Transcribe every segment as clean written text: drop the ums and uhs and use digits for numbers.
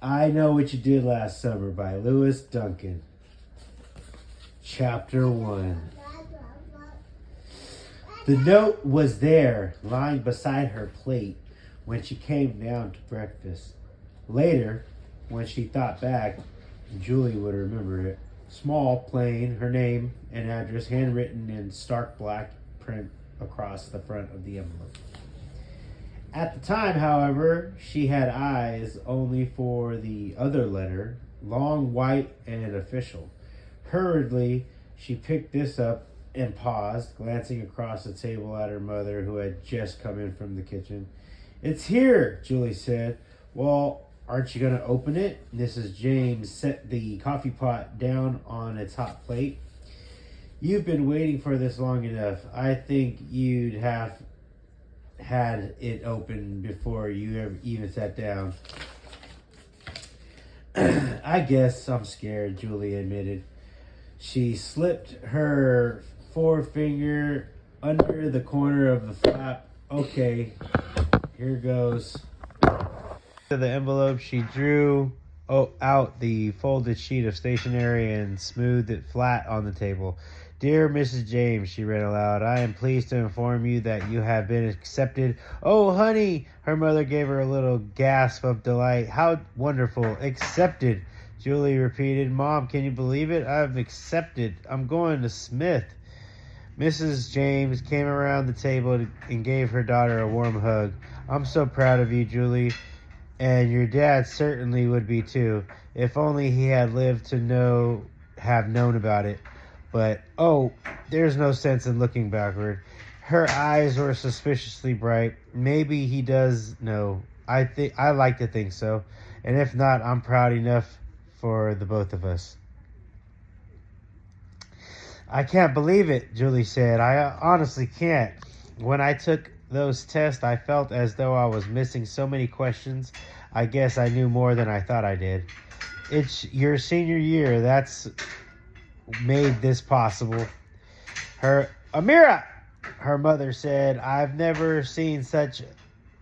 I Know What You Did Last Summer by Lois Duncan. Chapter 1. The note was there, lying beside her plate, when she came down to breakfast. Later, when she thought back, Julie would remember it. Small, plain, her name and address handwritten in stark black print across the front of the envelope. At the time, however, she had eyes only for the other letter, long, white, and official. Hurriedly, she picked this up and paused, glancing across the table at her mother, who had just come in from the kitchen. "It's here," Julie said. "Well, aren't you going to open it?" Mrs. James set the coffee pot down on its hot plate. "You've been waiting for this long enough. I think you'd have had it open before you ever even sat down." "I guess I'm scared," Julie admitted. She slipped her forefinger under the corner of the flap. "Okay, here goes." To the envelope, she drew out the folded sheet of stationery and smoothed it flat on the table. "Dear Mrs. James," she read aloud, "I am pleased to inform you that you have been accepted." "Oh, honey!" Her mother gave her a little gasp of delight. "How wonderful! Accepted!" Julie repeated. "Mom, can you believe it? I've accepted. I'm going to Smith." Mrs. James came around the table and gave her daughter a warm hug. "I'm so proud of you, Julie. And your dad certainly would be too, if only he had lived to have known about it. But, oh, there's no sense in looking backward." Her eyes were suspiciously bright. "Maybe he does know. I like to think so. And if not, I'm proud enough for the both of us." "I can't believe it," Julie said. "I honestly can't. When I took those tests, I felt as though I was missing so many questions. I guess I knew more than I thought I did. It's your senior year that's made this possible." "Amira," her mother said, "I've never seen such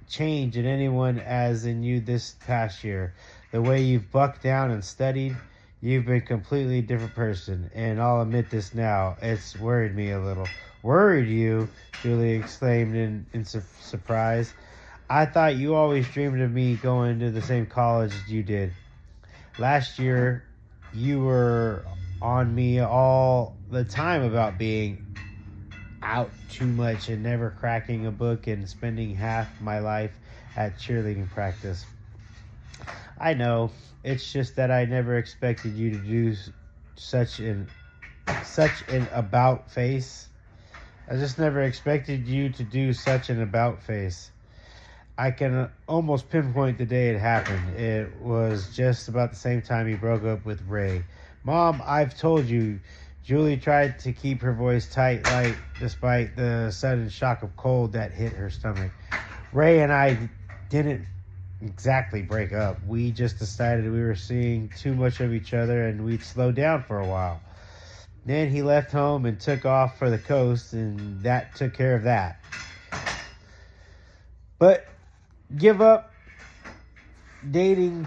change in anyone as in you this past year. The way you've bucked down and studied, you've been a completely different person. And I'll admit this now, it's worried me a little." "Worried you?" Julie exclaimed in surprise. "I thought you always dreamed of me going to the same college as you did. Last year, you were on me all the time about being out too much and never cracking a book and spending half my life at cheerleading practice." "I know. It's just that I never expected you to do such an about face. I just never expected you to do such an about face. I can almost pinpoint the day it happened. It was just about the same time you broke up with Ray." "Mom, I've told you." Julie tried to keep her voice tight, light, despite the sudden shock of cold that hit her stomach. "Ray and I didn't exactly break up. We just decided we were seeing too much of each other and we'd slow down for a while. Then he left home and took off for the coast, and that took care of that. But give up dating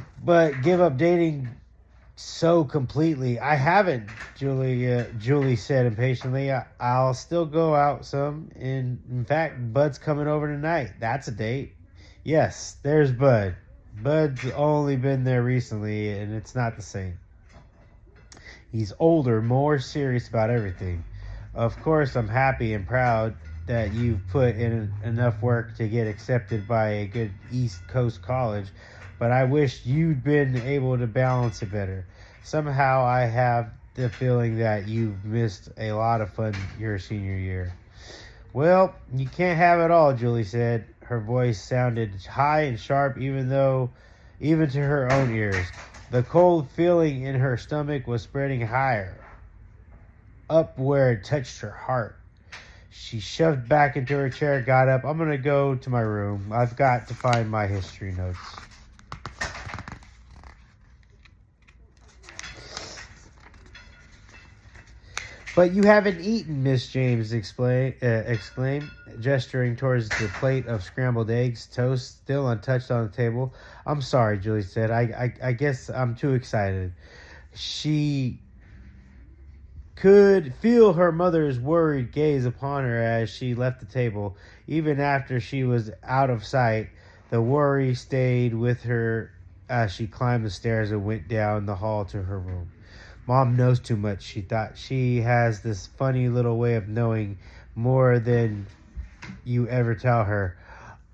so completely. I haven't," Julie said impatiently. I'll still go out some. In fact, Bud's coming over tonight. That's a date." "Yes, there's Bud. Bud's only been there recently, and it's not the same. He's older, more serious about everything. Of course, I'm happy and proud that you've put in enough work to get accepted by a good East Coast college, but I wish you'd been able to balance it better. Somehow I have the feeling that you've missed a lot of fun your senior year." "Well, you can't have it all," Julie said. Her voice sounded high and sharp, even to her own ears. The cold feeling in her stomach was spreading higher, up where it touched her heart. She shoved back into her chair, got up. "I'm going to go to my room. I've got to find my history notes." But you haven't eaten, Miss James exclaimed, gesturing towards the plate of scrambled eggs, toast, still untouched on the table. I'm sorry, Julie said. I guess I'm too excited. She could feel her mother's worried gaze upon her as she left the table. Even after she was out of sight, the worry stayed with her as she climbed the stairs and went down the hall to her room. Mom knows too much, she thought. She has this funny little way of knowing more than you ever tell her.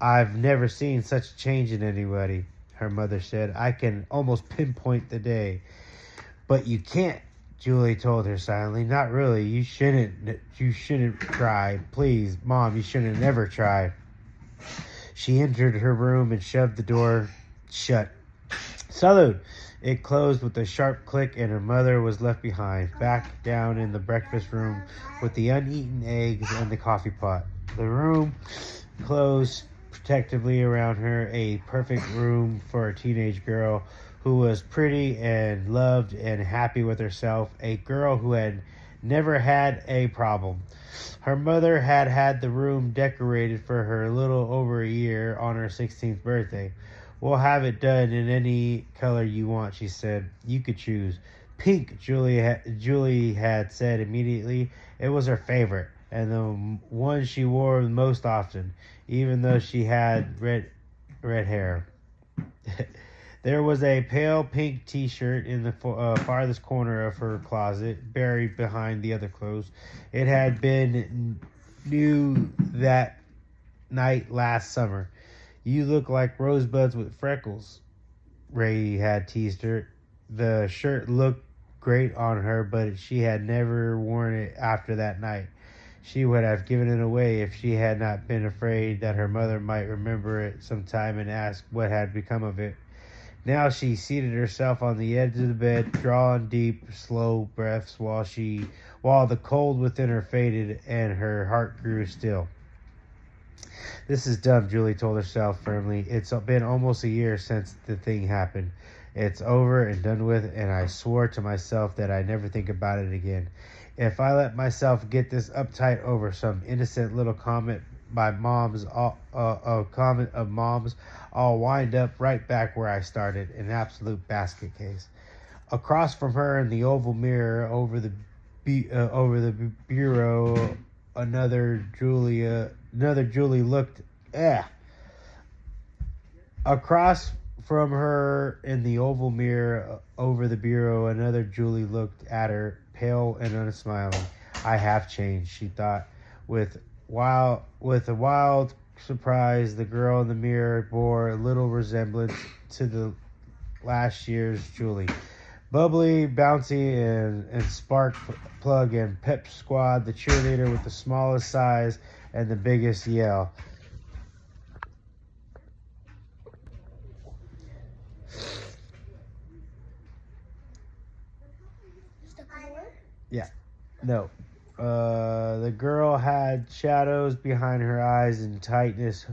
I've never seen such a change in anybody, her mother said. I can almost pinpoint the day. But you can't, Julie told her silently. Not really. You shouldn't try. Please, Mom, you shouldn't never try. She entered her room and shoved the door shut. Salud! It closed with a sharp click, and her mother was left behind, back down in the breakfast room with the uneaten eggs and the coffee pot. The room closed protectively around her, a perfect room for a teenage girl who was pretty and loved and happy with herself, a girl who had never had a problem. Her mother had had the room decorated for her a little over a year on her 16th birthday. We'll have it done in any color you want, she said. You could choose. Pink, Julie had said immediately. It was her favorite, and the one she wore most often, even though she had red hair. There was a pale pink t-shirt in the farthest corner of her closet, buried behind the other clothes. It had been new that night last summer. You look like rosebuds with freckles, Ray had teased her. The shirt looked great on her, but she had never worn it after that night. She would have given it away if she had not been afraid that her mother might remember it sometime and ask what had become of it. Now she seated herself on the edge of the bed, drawing deep, slow breaths while the cold within her faded and her heart grew still. This is dumb, Julie told herself firmly. It's been almost a year since the thing happened. It's over and done with, and I swore to myself that I'd never think about it again. If I let myself get this uptight over some innocent little comment by Mom's, a comment of Mom's, I'll wind up right back where I started, an absolute basket case. Across from her in the oval mirror over the bureau, another Julie looked. Across from her in the oval mirror over the bureau, another Julie looked at her, pale and unsmiling. I have changed, she thought, with a wild surprise. The girl in the mirror bore little resemblance to the last year's Julie. Bubbly, bouncy, and spark plug and pep squad, the cheerleader with the smallest size and the biggest yell. Yeah, no. The girl had shadows behind her eyes and tightness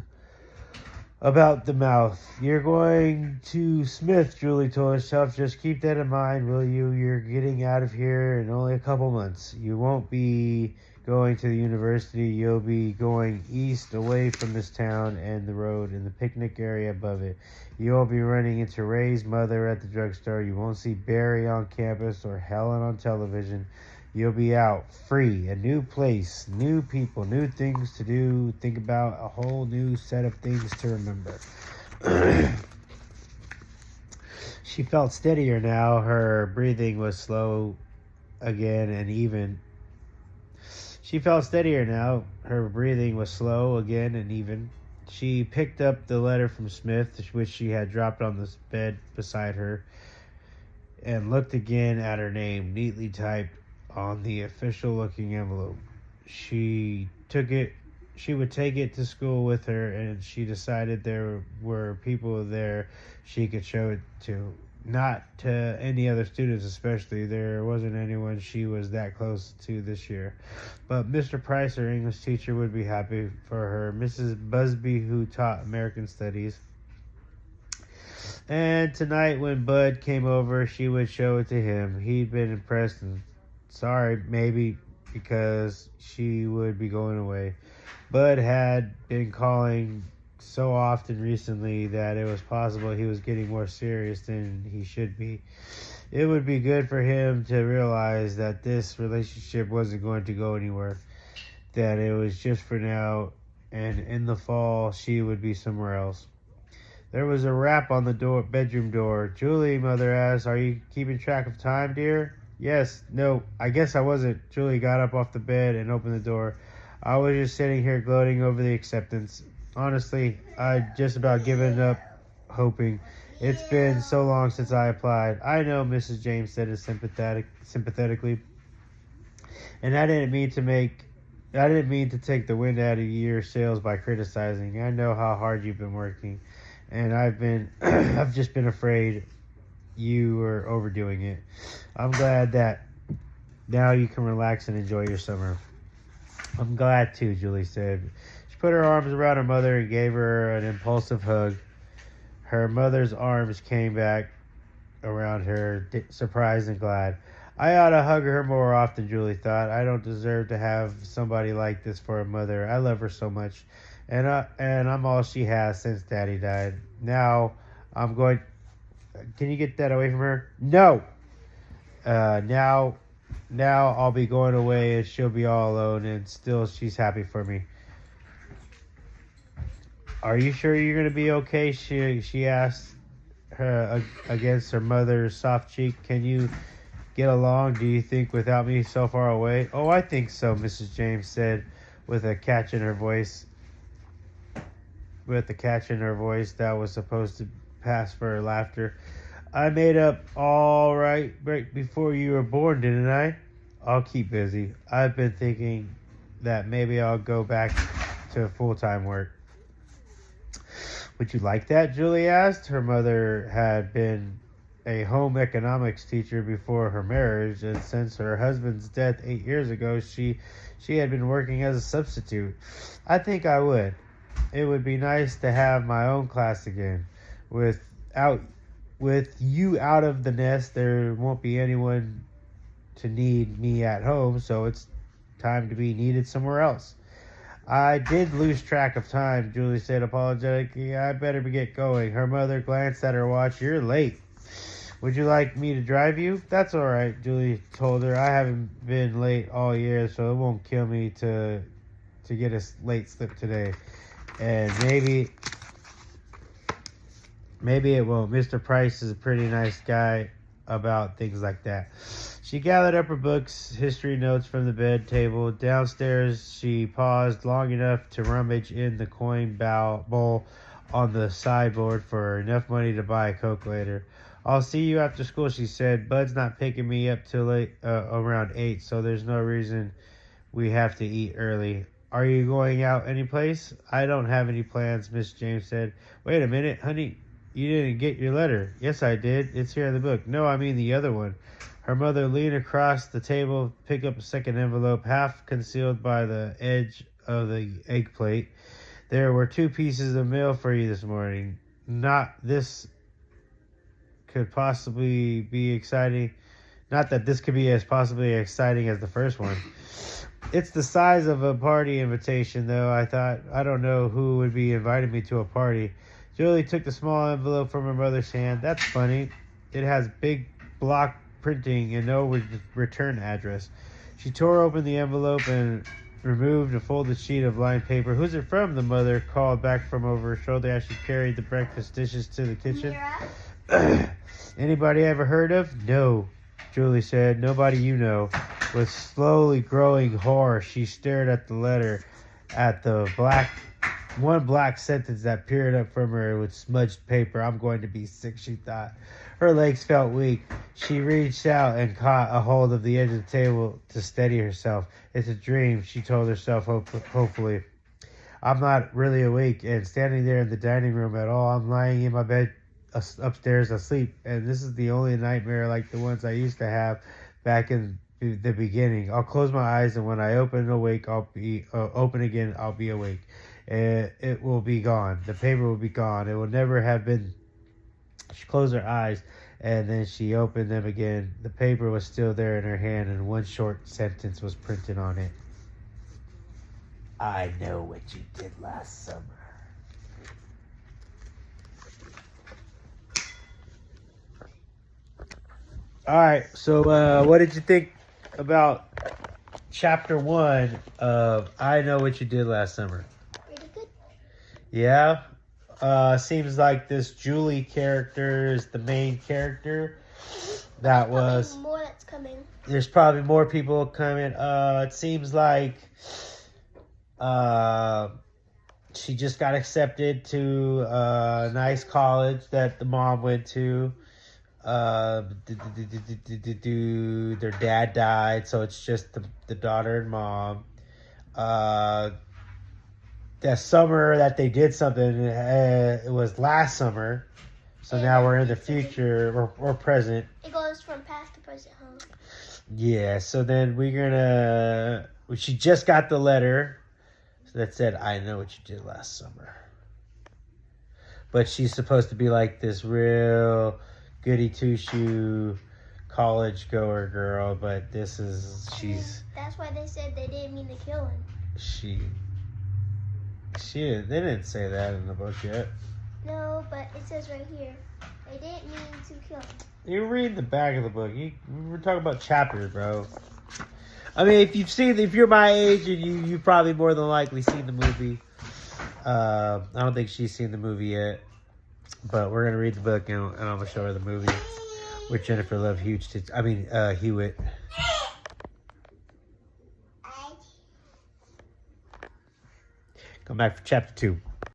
about the mouth. You're going to Smith, Julie told herself. Just keep that in mind, will you? You're getting out of here in only a couple months. You won't be going to the university. You'll be going east, away from this town and the road and the picnic area above it. You won't be running into Ray's mother at the drugstore. You won't see Barry on campus or Helen on television. You'll be out, free, a new place, new people, new things to do, think about, a whole new set of things to remember. She felt steadier now. Her breathing was slow again and even. She picked up the letter from Smith, which she had dropped on the bed beside her, and looked again at her name, neatly typed on the official-looking envelope. She would take it to school with her, and she decided there were people there she could show it to. Not to any other students especially. There wasn't anyone she was that close to this year. But Mr. Price, her English teacher, would be happy for her. Mrs. Busby, who taught American Studies. And tonight when Bud came over, she would show it to him. He'd been impressed and sorry, maybe because she would be going away. Bud had been calling so often recently that it was possible he was getting more serious than he should be. It would be good for him to realize that this relationship wasn't going to go anywhere, that it was just for now, and in the fall she would be somewhere else. There was a rap on the bedroom door. Julie, Mother asked, "Are you keeping track of time, dear?" Yes. No, I guess I wasn't. Julie got up off the bed and opened the door. I was just sitting here gloating over the acceptance. Honestly, I'd just about given up hoping. It's been so long since I applied. I know, Mrs. James said it sympathetically. And I didn't mean to take the wind out of your sails by criticizing. I know how hard you've been working, and I've just been afraid you were overdoing it. I'm glad that now you can relax and enjoy your summer. I'm glad too, Julie said. She put her arms around her mother and gave her an impulsive hug. Her mother's arms came back around her, surprised and glad. I ought to hug her more often, Julie thought. I don't deserve to have somebody like this for a mother. I love her so much, and I'm all she has since Daddy died. Now I'm going. Can you get that away from her? No. Now I'll be going away, and she'll be all alone, and still she's happy for me. Are you sure you're gonna be okay? She asked her against her mother's soft cheek. Can you get along, do you think, without me so far away? Oh, I think so, Mrs. James said with a catch in her voice. With the catch in her voice that was supposed to pass for laughter. I made up all right before you were born, didn't I? I'll keep busy. I've been thinking that maybe I'll go back to full-time work. Would you like that? Julie asked. Her mother had been a home economics teacher before her marriage, and since her husband's death 8 years ago, she had been working as a substitute. I think I would. It would be nice to have my own class again. With you out of the nest, there won't be anyone to need me at home, so it's time to be needed somewhere else. I did lose track of time, Julie said apologetically. I better get going. Her mother glanced at her watch. You're late. Would you like me to drive you? That's all right, Julie told her. I haven't been late all year, so it won't kill me to get a late slip today. And maybe it won't. Mr. Price is a pretty nice guy about things like that. She gathered up her books, history notes from the bed table. Downstairs, she paused long enough to rummage in the coin bowl on the sideboard for enough money to buy a Coke later. I'll see you after school, she said. Bud's not picking me up till around 8, so there's no reason we have to eat early. Are you going out anyplace? I don't have any plans, Miss James said. Wait a minute, honey. You didn't get your letter. Yes, I did. It's here in the book. No, I mean the other one. Her mother leaned across the table, picked up a second envelope, half concealed by the edge of the egg plate. There were 2 pieces of mail for you this morning. Not this could possibly be exciting. Not that this could be as possibly exciting as the first one. It's the size of a party invitation, though. I thought, I don't know who would be inviting me to a party. Julie took the small envelope from her mother's hand. That's funny. It has big block printing and no return address. She tore open the envelope and removed a folded sheet of lined paper. Who's it from? The mother called back from over her shoulder as she carried the breakfast dishes to the kitchen. Anybody ever heard of? No, Julie said. Nobody you know. With slowly growing horror, she stared at the letter, at the one black sentence that peered up from her with smudged paper. I'm going to be sick, she thought. Her legs felt weak. She reached out and caught a hold of the edge of the table to steady herself. It's a dream, she told herself hopefully. I'm not really awake and standing there in the dining room at all. I'm lying in my bed upstairs asleep, and this is the only nightmare like the ones I used to have back in the beginning. I'll close my eyes, and when I open again, I'll be awake. It will be gone. The paper will be gone. It will never have been. She closed her eyes And then she opened them again. The paper was still there in her hand, and one short sentence was printed on it. I know what you did last summer. All right, so what did you think about chapter 1 of I Know What You Did Last Summer? Pretty good. Yeah? Seems like this Julie character is the main character. That was... more that's coming. There's probably more people coming. It seems like she just got accepted to a nice college that the mom went to. Their dad died, so it's just the daughter and mom. That summer that they did something, it was last summer. So now we're in the future or present. It goes from past to present, huh? Yeah, so then she just got the letter that said, I know what you did last summer. But she's supposed to be like this real goody two-shoe college goer girl, but she's... That's why they said they didn't mean to kill him. They didn't say that in the book yet. No, but it says right here, they didn't mean to kill him. You read the back of the book. We're talking about chapters, bro. I mean, if you're my age and you've probably more than likely seen the movie. I don't think she's seen the movie yet, but we're gonna read the book and I'm gonna show her the movie with Jennifer Love Hewitt. Come back for chapter 2.